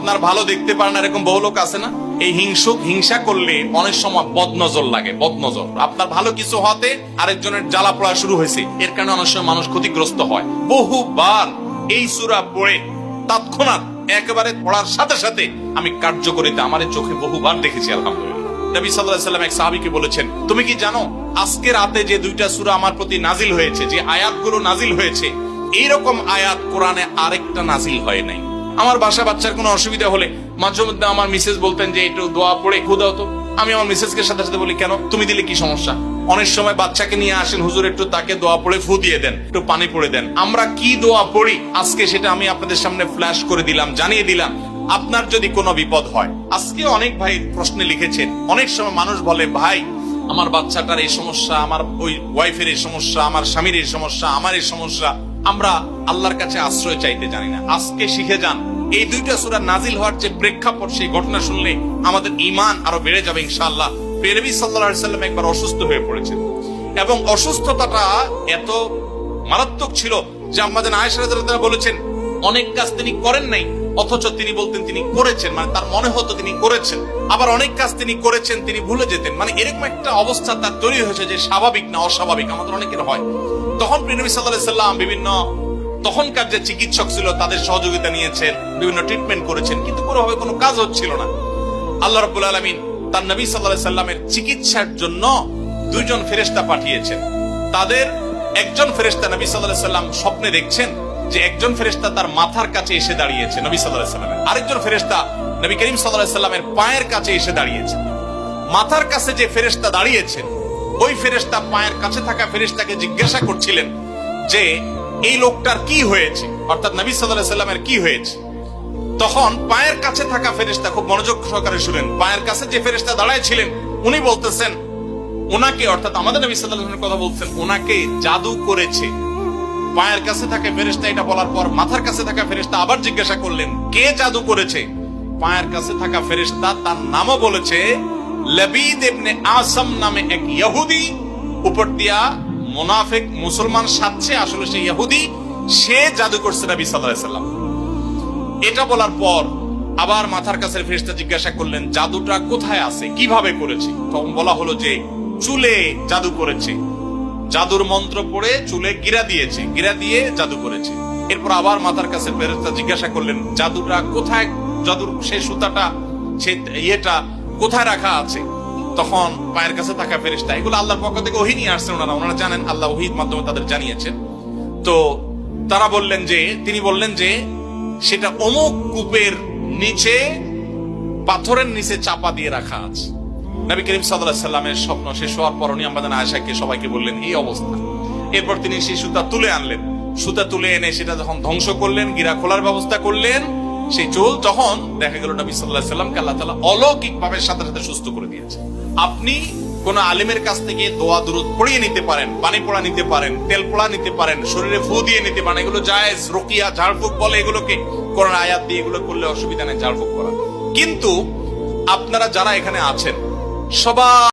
আপনার ভালো দেখতে পারেন এরকম বহু লোক আছে না? এই হিংসা করলে অনেক সময় বদনজর লাগে, বদনজর। আপনার ভালো কিছু হতে আরেকজনের জ্বালা পড়া শুরু হয়েছে, এর কারণে অনেক সময় মানুষ ক্ষতিগ্রস্ত হয়। বহুবার এই সূরা পড়ে তৎক্ষণাৎ একেবারে পড়ার সাথে সাথে আমি কার্যকরিতা আমার চোখে বহুবার দেখেছি, আলহামদুলিল্লাহ। নবী সাল্লাল্লাহু আলাইহি ওয়াসাল্লাম এক সাহাবীকে বলেছেন, তুমি কি জানো আজকে রাতে যে দুইটা সূরা আমার প্রতি নাজিল হয়েছে, যে আয়াতগুলো নাজিল হয়েছে, এইরকম আয়াত কোরআনে আরেকটা নাজিল হয় নাই। আমার বাসা বাচ্চার কোনো অসুবিধা হলে মাঝে মধ্যে আমার মিসেস বলতেন যে একটু দোয়া পড়ে খুদাও তো। আমি আমার মিসেসকে সাথে সাথে বলি, কেন, তুমি দিলে কি সমস্যা? অনেক সময় বাচ্চাকে নিয়ে আসেন, হুজুর একটু তাকে দোয়া পড়ে ফু দিয়ে দেন, একটু পানি পড়ে দেন। আমরা কি দোয়া পড়ি আজকে সেটা আমি আপনাদের সামনে ফ্ল্যাশ করে দিলাম, জানিয়ে দিলাম। আপনার যদি কোনো বিপদ হয়, আজকে অনেক ভাই প্রশ্নে লিখেছেন, অনেক সময় মানুষ বলে, ভাই আমার বাচ্চাটার এই সমস্যা, আমার ওই ওয়াইফের এই সমস্যা, আমার স্বামীর এই সমস্যা, আমার এই সমস্যা, আমরা আল্লাহর কাছে আশ্রয় চাইতে জানি না। আজকে শিখে যান, এই দুইটা সূরা নাজিল হওয়ার যে প্রেক্ষাপট, সেই ঘটনা শুনলে আমাদের ঈমান আরো বেড়ে যাবে ইনশাআল্লাহ। নবী সাল্লাল্লাহু আলাইহি ওয়াসাল্লাম একবার অসুস্থ হয়ে পড়েছেন এবং অসুস্থতাটা এত মারাত্মক ছিল যে আম্মাজান আয়েশা রাদিয়াল্লাহু আনহা বলেছেন, অনেক কাজ তিনি করেন নাই অথচ তিনি বলতেন তিনি করেছেন, মানে তার মনে হতো তিনি করেছেন। আবার অনেক কাজ তিনি করেছেন তিনি ভুলে যেতেন, মানে এরকম একটা অবস্থা তার তৈরি হয়েছে যে স্বাভাবিক না অস্বাভাবিক, আমাদের অনেকের হয়। তখন নবী সাল্লাল্লাহু আলাইহি ওয়াসাল্লাম বিভিন্ন তখনকার যে চিকিৎসক ছিল তাদের সহযোগিতা নিয়েছেন, বিভিন্ন ট্রিটমেন্ট করেছেন, কিন্তু কোনোভাবে কোনো কাজ হচ্ছিল না। আল্লাহ রাব্বুল আলামিন তার নবী সাল্লাল্লাহু আলাইহি ওয়াসাল্লামের চিকিৎসার জন্য দুইজন ফেরেশতা পাঠিয়েছেন। তাদের একজন ফেরেশতা নবী সাল্লাল্লাহু আলাইহি ওয়াসাল্লাম স্বপ্নে দেখছেন যে একজন ফেরেশতা তার মাথার কাছে এসে দাঁড়িয়েছে নবী সাল্লাল্লাহু আলাইহি ওয়াসাল্লামের, আরেকজন ফেরেশতা নবী করিম সাল্লাল্লাহু আলাইহি ওয়াসাল্লামের পায়ের কাছে এসে দাঁড়িয়েছে। মাথার কাছে যে ফেরেশতা দাঁড়িয়েছেন, ওই ফেরেশতা পায়ের কাছে থাকা ফেরেশতাকে জিজ্ঞাসা করছিলেন যে এই লোকটার কি হয়েছে, অর্থাৎ নবী সাল্লাল্লাহু আলাইহি ওয়াসাল্লামের কি হয়েছে। তখন পায়ের কাছে থাকা ফেরেশতা খুব মনোযোগ সহকারে শুনেন, পায়ের কাছে যে ফেরেশতা দাঁড়ায় ছিলেন উনি বলতেছেন, ওনাকে, অর্থাৎ আমাদের নবী সাল্লাল্লাহু আলাইহি ওয়াসাল্লামের কথা বলছেন, ওনাকে জাদু করেছে। পায়ের কাছে থাকা ফেরেশতা এটা বলার পর মাথার কাছে থাকা ফেরেশতা আবার জিজ্ঞাসা করলেন, কে জাদু করেছে? পায়ের কাছে থাকা ফেরেশতা তার নামও বলেছে, লবিদ ইবনে আসাম নামে এক ইহুদি, উপর দিয়া মুনাফিক মুসলমান সাজছে, আসলে সে ইহুদি, সে জাদু করছে নবী সাল্লাল্লাহু আলাইহি ওয়াসাল্লাম। এটা বলার পর আবার মাথার কাছে ফেরেশতা জিজ্ঞাসা করলেন, জাদুটা কোথায় আছে, কিভাবে করেছে? তখন বলা হলো যে চুলে জাদু করেছে, জাদুর মন্ত্র পড়ে চুলে গিরা দিয়েছে, গিরা দিয়ে জাদু করেছে। এরপর আবার মাথার কাছে ফেরেশতা জিজ্ঞাসা করলেন, জাদুটা কোথায়, জাদুর সেই সুতাটা, সেই ইয়েটা কোথায় রাখা আছে? তখন পায়ের কাছে থাকা ফেরেশতা, এগুলো আল্লাহর পক্ষ থেকে ওহী নিয়ে আসছেন, ওনারা জানেন, আল্লাহ ওহীর মাধ্যমে তাদের জানিয়েছেন। তো তারা বললেন যে, তিনি বললেন যে সেটা অমুক কূপের নিচে, পাথরের নিচে চাপা দিয়ে রাখা আছে। নবী করিম সাল্লাল্লাহু আলাইহি ওয়াসাল্লামের স্বপ্ন শেষ হওয়ার পর উনি আম্মাজান আয়েশাকে সবাইকে বললেন এই অবস্থা। এরপর তিনি সেই সুতা তুলে আনলেন, সুতা তুলে এনে সেটা যখন ধ্বংস করলেন, গিরা খোলার ব্যবস্থা করলেন, সেই চুল, তখন দেখা গেল নবী সাল্লাল্লাহু আলাইহি ওয়াসাল্লামকে আল্লাহ তাআলা অলৌকিক ভাবে সাথে সাথে সুস্থ করে দিয়েছে। আপনি কোন আলিমের কাছ থেকে দোয়া দুরূদ পড়িয়ে নিতে পারেন, পানি পোড়া নিতে পারেন, তেল পোড়া নিতে পারেন, শরীরে ফু দিয়ে নিতে পারেন, এগুলো জায়েজ। রুকিয়া, ঝাড়ফুঁক বলে এগুলোকে, কোরআন আয়াত দিয়ে এগুলো করলে অসুবিধা নেই ঝাড়ফুঁক করা। কিন্তু আপনারা যারা এখানে আছেন সবাই